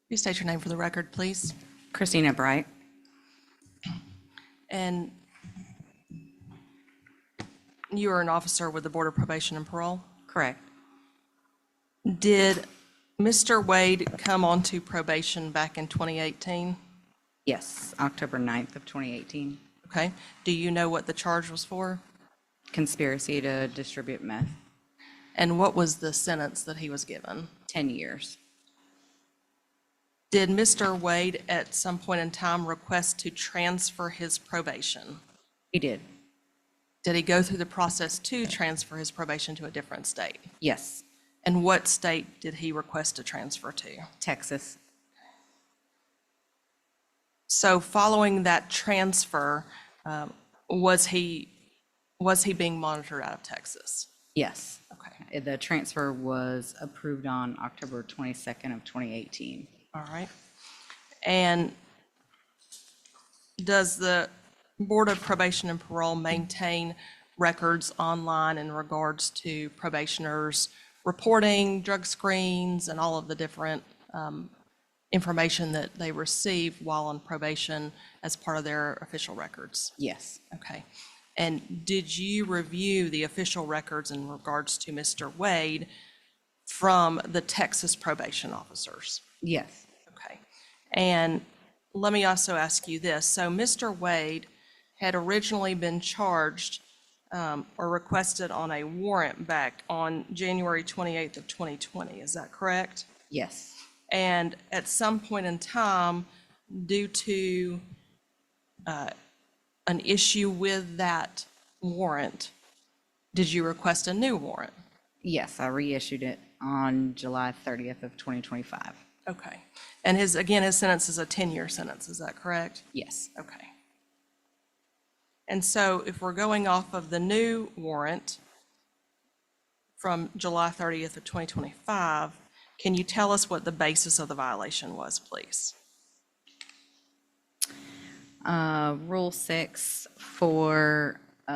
You state your name for the record, please. Christina Bright. And you are an officer with the Board of Probation and Parole? Correct. Did Mr. Wade come onto probation back in 2018? Yes, October 9th of 2018. Okay. Do you know what the charge was for? Conspiracy to distribute meth. And what was the sentence that he was given? 10 years. Did Mr. Wade at some point in time request to transfer his probation? He did. Did he go through the process to transfer his probation to a different state? Yes. And what state did he request to transfer to? Texas. So following that transfer, was he being monitored out of Texas? Yes. Okay. The transfer was approved on October 22nd of 2018. All right. And does the Board of Probation and Parole maintain records online in regards to probationers reporting drug screens and all of the different information that they receive while on probation as part of their official records? Yes. Okay. And did you review the official records in regards to Mr. Wade from the Texas probation officers? Yes. Okay. And let me also ask you this. So Mr. Wade had originally been charged or requested on a warrant back on January 28th of 2020. Is that correct? Yes. And at some point in time, due to an issue with that warrant, did you request a new warrant? Yes, I reissued it on July 30th of 2025. Okay. And his sentence is a 10-year sentence, is that correct? Yes. Okay. And so if we're going off of the new warrant from July 30th of 2025, can you tell us what the basis of the violation was, please? Rule 6 for, do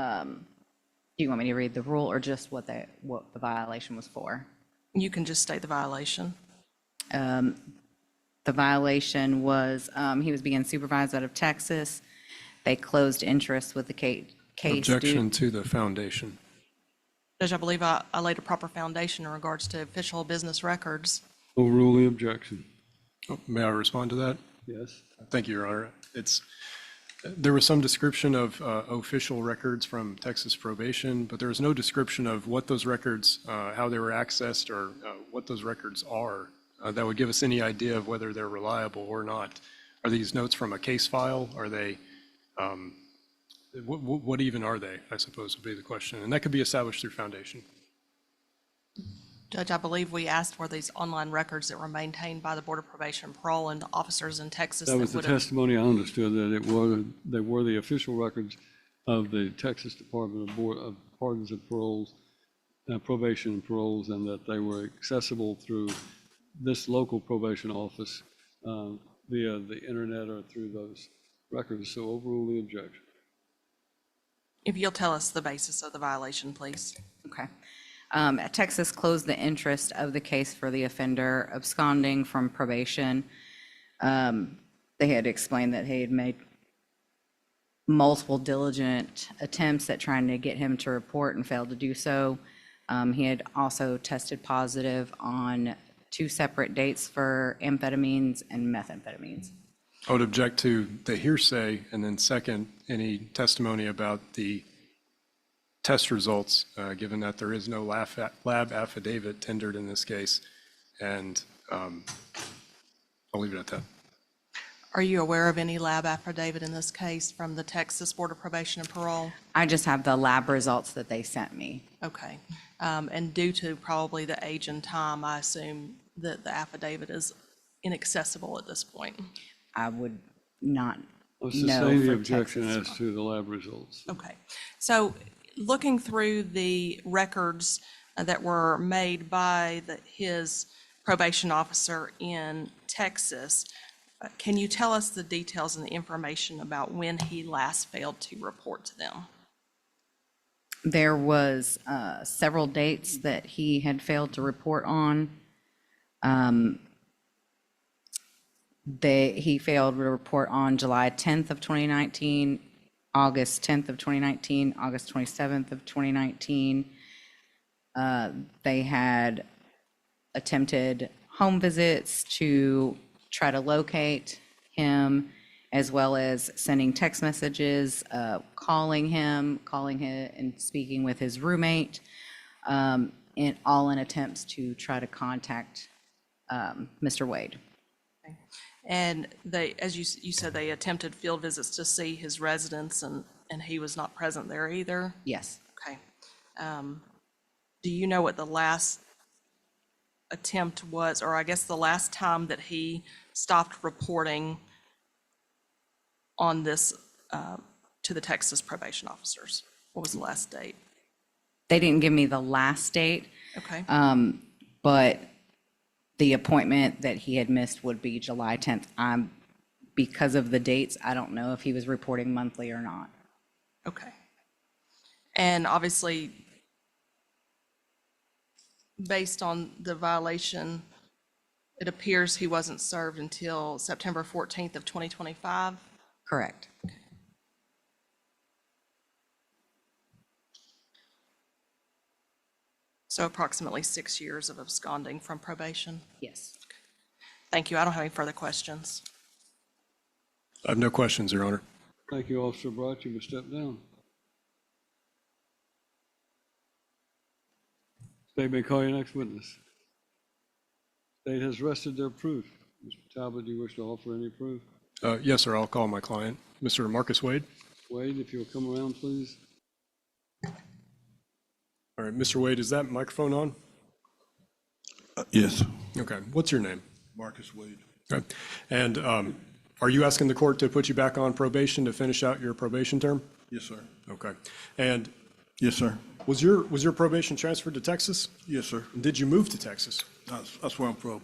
you want me to read the rule or just what the violation was for? You can just state the violation. The violation was, he was being supervised out of Texas. They closed interest with the case. Objection to the foundation. Judge, I believe I laid a proper foundation in regards to official business records. Overrule the objection. Oh, may I respond to that? Yes. Thank you, Your Honor. There was some description of official records from Texas probation, but there was no description of what those records, how they were accessed, or what those records are. That would give us any idea of whether they're reliable or not. Are these notes from a case file? Are they, what even are they, I suppose would be the question. And that could be established through foundation. Judge, I believe we asked for these online records that were maintained by the Board of Probation and Parole and officers in Texas. That was the would have- testimony. I understood that they were the official records of the Texas Department of Pardons and Paroles, Probation and Paroles, and that they were accessible through this local probation office via the internet or through those records. So overrule the objection. If you'll tell us the basis of the violation, please. Okay. Texas closed the interest of the case for the offender absconding from probation. They had explained that he had made multiple diligent attempts at trying to get him to report and failed to do so. He had also tested positive on 2 separate dates for amphetamines and methamphetamines. I would object to the hearsay, and then second, any testimony about the test results, given that there is no lab affidavit tendered in this case. And I'll leave it at that. Are you aware of any lab affidavit in this case from the Texas Board of Probation and Parole? I just have the lab results that they sent me. Okay. And due to probably the age and time, I assume that the affidavit is inaccessible at this point. I would not I'll know sustain the for objection Texas. as to the lab results. Okay. So looking through the records that were made by his probation officer in Texas, can you tell us the details and the information about when he last failed to report to them? There was several dates that he had failed to report on. he failed to report on July 10th of 2019, August 10th of 2019, August 27th of 2019. They had attempted home visits to try to locate him, as well as sending text messages, calling him and speaking with his roommate, in all in attempts to try to contact Mr. Wade. And they, as you said, they attempted field visits to see his residence, and he was not present there either? Yes. Okay. Do you know what the last attempt was, or I guess the last time that he stopped reporting on this to the Texas probation officers? What was the last date? They didn't give me the last date, Okay. but the appointment that he had missed would be July 10th. Because of the dates, I don't know if he was reporting monthly or not. Okay. And obviously, based on the violation, it appears he wasn't served until September 14th of 2025. Correct. So approximately 6 years of absconding from probation. Yes. Thank you. I don't have any further questions. I have no questions, Your Honor. Thank you, Officer Bright. You may step down. State may call your next witness. State has rested their proof. Mr. Talbot, do you wish to offer any proof? Yes, sir, I'll call my client. Mr. Marcus Wade? Wade, if you'll come around, please. All right, Mr. Wade, is that microphone on? Yes, Okay, what's your name? Marcus Wade. Okay, and are you asking the court to put you back on probation to finish out your probation term? Yes, sir. Okay, and Yes, sir. was your probation transferred to Texas? Yes, sir. Did you move to Texas? That's where I'm from.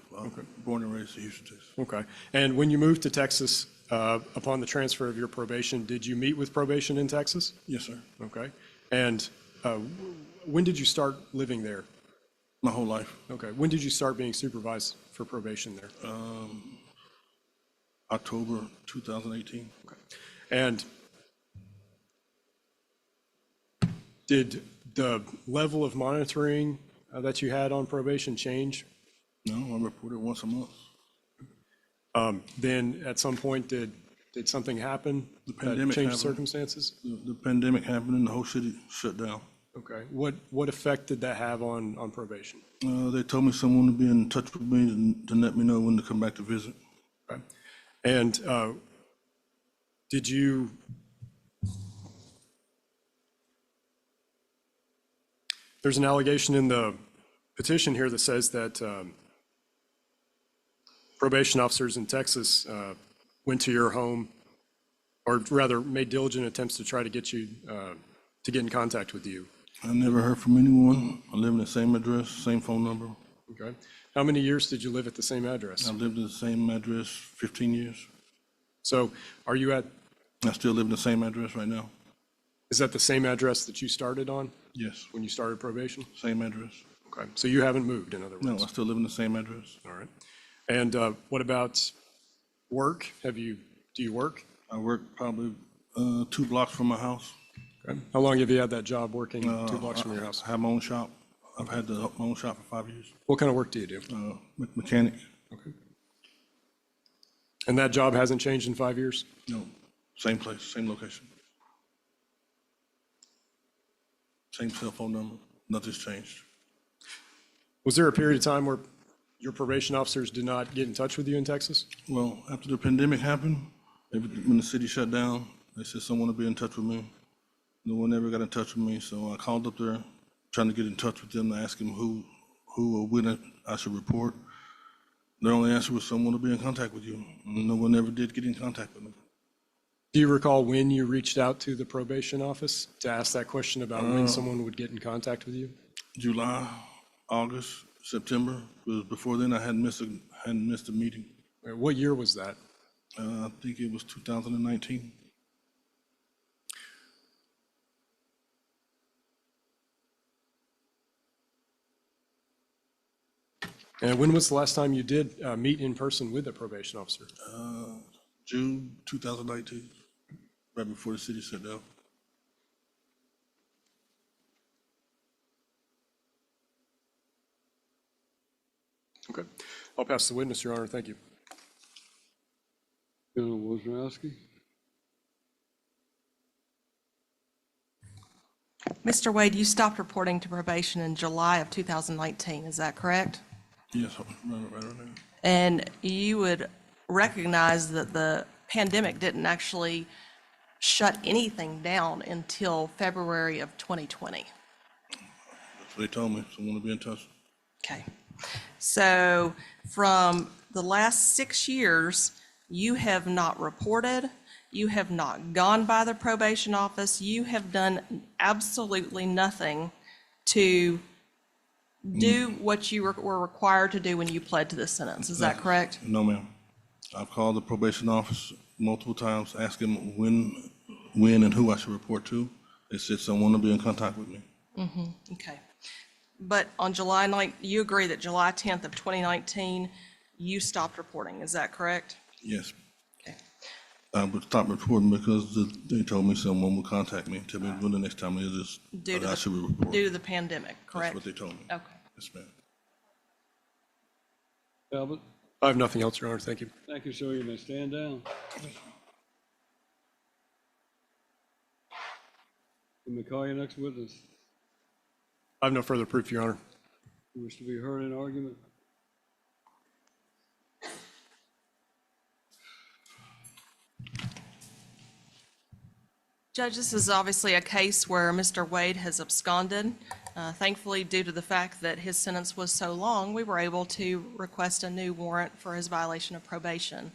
Born and raised in Houston, Texas. Okay, and when you moved to Texas, upon the transfer of your probation, did you meet with probation in Texas? Yes, sir. Okay, and when did you start living there? My whole life. Okay, when did you start being supervised for probation there? October 2018. And did the level of monitoring that you had on probation change? No, I report it once a month. Then at some point, did something happen The that pandemic changed happened. circumstances? The pandemic happened and the whole city shut down. Okay, what effect did that have on probation? They told me someone would be in touch with me to let me know when to come back to visit. Okay. And did you, there's an allegation in the petition here that says that probation officers in Texas went to your home, or rather made diligent attempts to try to get you to get in contact with you. I never heard from anyone. I live in the same address, same phone number. Okay. How many years did you live at the same address? I've lived in the same address 15 years. So are you at, I still live in the same address right now. is that the same address that you started on Yes, when you started probation? same address. Okay. So you haven't moved, in other words? No, I still live in the same address. All right. And what about work? Do you work? I work probably 2 blocks from my house. Okay. How long have you had that job working 2 blocks from your house? I have my own shop. I've had my own shop for 5 years. What kind of work do you do? Mechanic. Okay. And that job hasn't changed in 5 years? No, same place, same location. Same cell phone number. Nothing's changed. Was there a period of time where your probation officers did not get in touch with you in Texas? Well, after the pandemic happened, when the city shut down, they said someone would be in touch with me. No one ever got in touch with me, so I called up there trying to get in touch with them to ask them who or when I should report. Their only answer was someone will be in contact with you. And no one ever did get in contact with me. Do you recall when you reached out to the probation office to ask that question about when someone would get in contact with you? July, August, September. Because before then, I hadn't missed a meeting. What year was that? I think it was 2019. And when was the last time you did meet in person with a probation officer? June 2019, right before the city shut down. Okay. I'll pass the witness, Your Honor. Thank you. Colonel Wojnarowski? Mr. Wade, you stopped reporting to probation in July of 2019, is that correct? Yes, right on there. And you would recognize that the pandemic didn't actually shut anything down until February of 2020. That's what they told me, so I want to be in touch. Okay. So from the last 6 years, you have not reported, you have not gone by the probation office, you have done absolutely nothing to do what you were required to do when you pled to this sentence. Is that correct? No, ma'am. I've called the probation office multiple times, asking when and who I should report to. They said someone will be in contact with me. Okay. But on July 9th, you agree that July 10th of 2019, you stopped reporting. Is that correct? Yes. Okay. I would stop reporting because they told me someone would contact me and tell me when the next time it is Due to I should report. Due to the pandemic, That's correct? what they told me. Okay. Yes, ma'am. Talbot? I have nothing else, Your Honor. Thank you. Thank you, sir. You may stand down. You may call your next witness. I have no further proof, Your Honor. You wish to be heard in argument? Judge, this is obviously a case where Mr. Wade has absconded. Thankfully, due to the fact that his sentence was so long, we were able to request a new warrant for his violation of probation.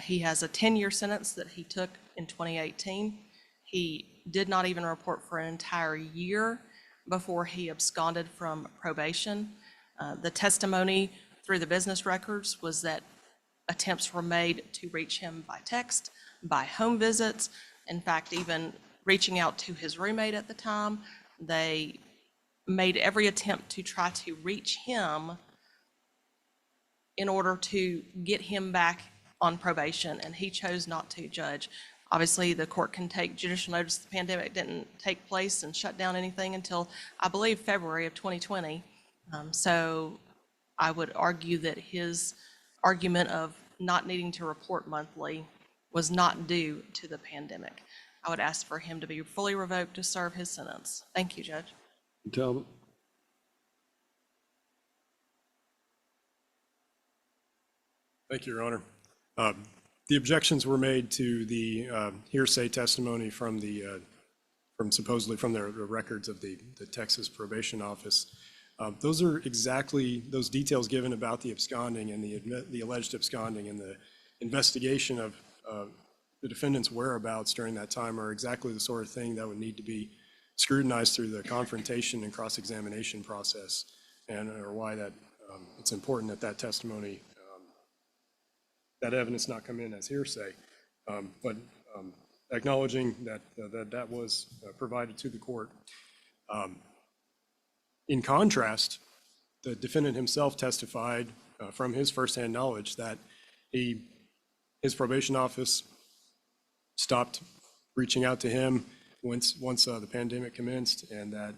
He has a 10-year sentence that he took in 2018. He did not even report for an entire year before he absconded from probation. The testimony through the business records was that attempts were made to reach him by text, by home visits. In fact, even reaching out to his roommate at the time, they made every attempt to try to reach him in order to get him back on probation, and he chose not to, Judge. Obviously, the court can take judicial notice the pandemic didn't take place and shut down anything until, I believe, February of 2020. So I would argue that his argument of not needing to report monthly was not due to the pandemic. I would ask for him to be fully revoked to serve his sentence. Thank you, Judge. Talbot? Thank you, Your Honor. The objections were made to the hearsay testimony from supposedly from the records of the Texas Probation Office. Those are exactly those details given about the absconding and the alleged absconding and the investigation of the defendant's whereabouts during that time are exactly the sort of thing that would need to be scrutinized through the confrontation and cross-examination process, and or why that it's important that that testimony, that evidence not come in as hearsay, but acknowledging that that was provided to the court. In contrast, the defendant himself testified from his firsthand knowledge that his probation office stopped reaching out to him once the pandemic commenced, and that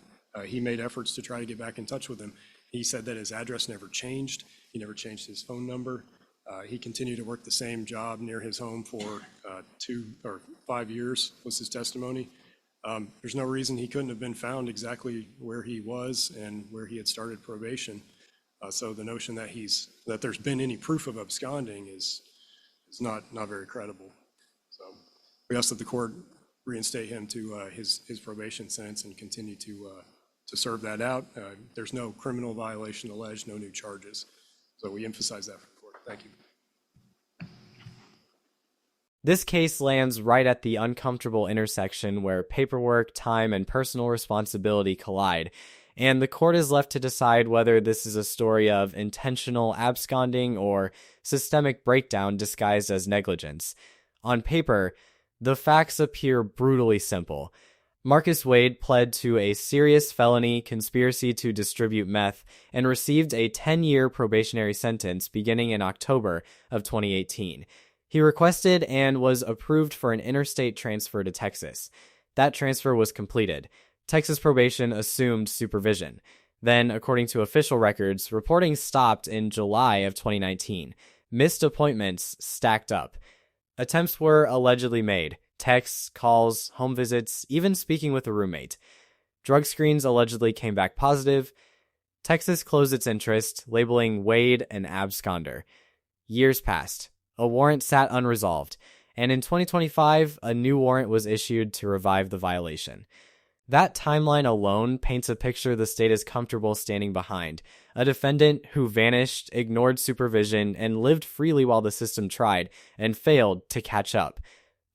he made efforts to try to get back in touch with him. He said that his address never changed. He never changed his phone number. He continued to work the same job near his home for 2 or 5 years, was his testimony. There's no reason he couldn't have been found exactly where he was and where he had started probation. So the notion that there's been any proof of absconding is not very credible. So we ask that the court reinstate him to his probation sentence and continue to serve that out. There's no criminal violation alleged, no new charges. So we emphasize that for the court. Thank you. This case lands right at the uncomfortable intersection where paperwork, time, and personal responsibility collide, and the court is left to decide whether this is a story of intentional absconding or systemic breakdown disguised as negligence. On paper, the facts appear brutally simple. Marcus Wade pled to a serious felony conspiracy to distribute meth and received a 10-year probationary sentence beginning in October of 2018. He requested and was approved for an interstate transfer to Texas. That transfer was completed. Texas probation assumed supervision. Then, according to official records, reporting stopped in July of 2019. Missed appointments stacked up. Attempts were allegedly made. Texts, calls, home visits, even speaking with a roommate. Drug screens allegedly came back positive. Texas closed its interest, labeling Wade an absconder. Years passed. A warrant sat unresolved, and in 2025, a new warrant was issued to revive the violation. That timeline alone paints a picture the state is comfortable standing behind. A defendant who vanished, ignored supervision, and lived freely while the system tried, and failed to catch up.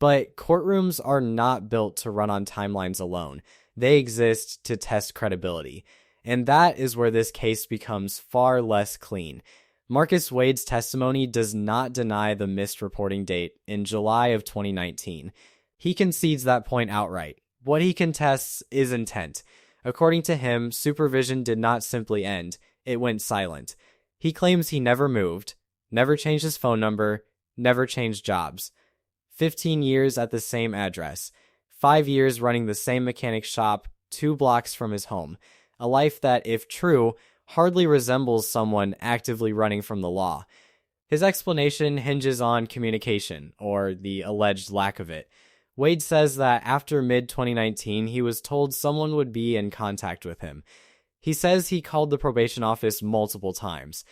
But courtrooms are not built to run on timelines alone. They exist to test credibility. And that is where this case becomes far less clean. Marcus Wade's testimony does not deny the missed reporting date in July of 2019. He concedes that point outright. What he contests is intent. According to him, supervision did not simply end, it went silent. He claims he never moved, never changed his phone number, never changed jobs. 15 years at the same address, 5 years running the same mechanic shop 2 blocks from his home. A life that, if true, hardly resembles someone actively running from the law. His explanation hinges on communication, or the alleged lack of it. Wade says that after mid-2019, he was told someone would be in contact with him. He says he called the probation office multiple times.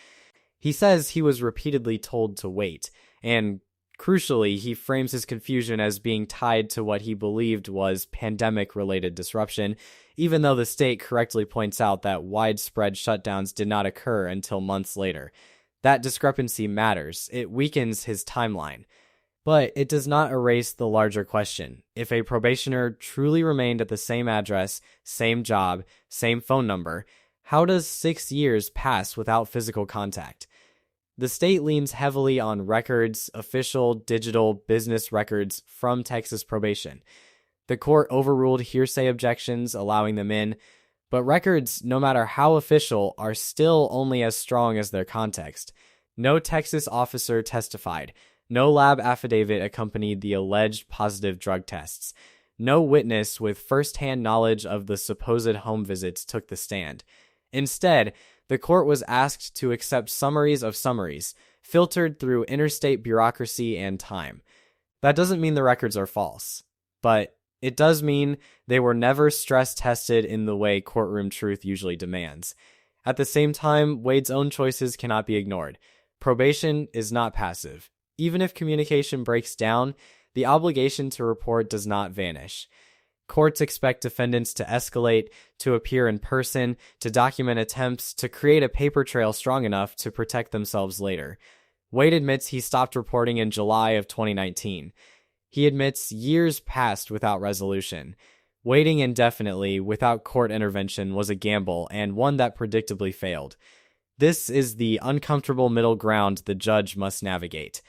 He says he was repeatedly told to wait, and crucially, he frames his confusion as being tied to what he believed was pandemic-related disruption, even though the state correctly points out that widespread shutdowns did not occur until months later. That discrepancy matters. It weakens his timeline. But it does not erase the larger question. If a probationer truly remained at the same address, same job, same phone number, how does 6 years pass without physical contact? The state leans heavily on records, official, digital, business records from Texas probation. The court overruled hearsay objections, allowing them in, but records, no matter how official, are still only as strong as their context. No Texas officer testified. No lab affidavit accompanied the alleged positive drug tests. No witness with first-hand knowledge of the supposed home visits took the stand. Instead, the court was asked to accept summaries of summaries, filtered through interstate bureaucracy and time. That doesn't mean the records are false, but it does mean they were never stress-tested in the way courtroom truth usually demands. At the same time, Wade's own choices cannot be ignored. Probation is not passive. Even if communication breaks down, the obligation to report does not vanish. Courts expect defendants to escalate, to appear in person, to document attempts, to create a paper trail strong enough to protect themselves later. Wade admits he stopped reporting in July of 2019. He admits years passed without resolution. Waiting indefinitely without court intervention was a gamble, and one that predictably failed. This is the uncomfortable middle ground the judge must navigate.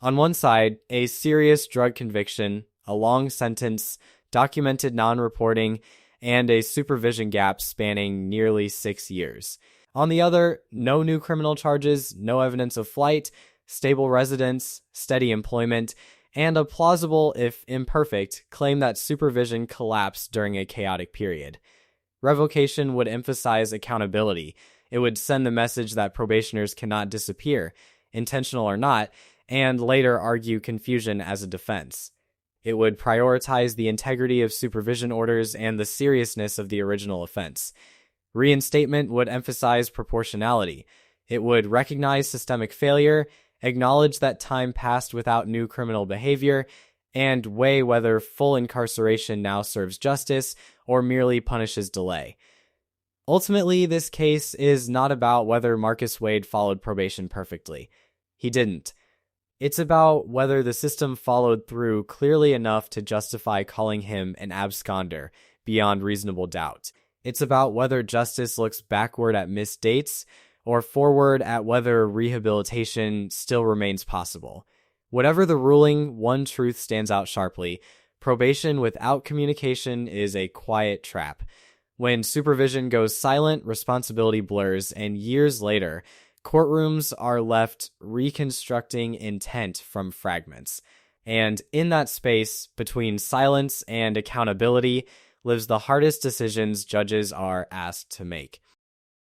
On one side, a serious drug conviction, a long sentence, documented non-reporting, and a supervision gap spanning nearly 6 years. On the other, no new criminal charges, no evidence of flight, stable residence, steady employment, and a plausible, if imperfect, claim that supervision collapsed during a chaotic period. Revocation would emphasize accountability. It would send the message that probationers cannot disappear, intentional or not, and later argue confusion as a defense. It would prioritize the integrity of supervision orders and the seriousness of the original offense. Reinstatement would emphasize proportionality. It would recognize systemic failure, acknowledge that time passed without new criminal behavior, and weigh whether full incarceration now serves justice or merely punishes delay. Ultimately, this case is not about whether Marcus Wade followed probation perfectly. He didn't. It's about whether the system followed through clearly enough to justify calling him an absconder beyond reasonable doubt. It's about whether justice looks backward at missed dates or forward at whether rehabilitation still remains possible. Whatever the ruling, one truth stands out sharply. probation without communication is a quiet trap. When supervision goes silent, responsibility blurs, and years later, courtrooms are left reconstructing intent from fragments. And in that space between silence and accountability lives the hardest decisions judges are asked to make.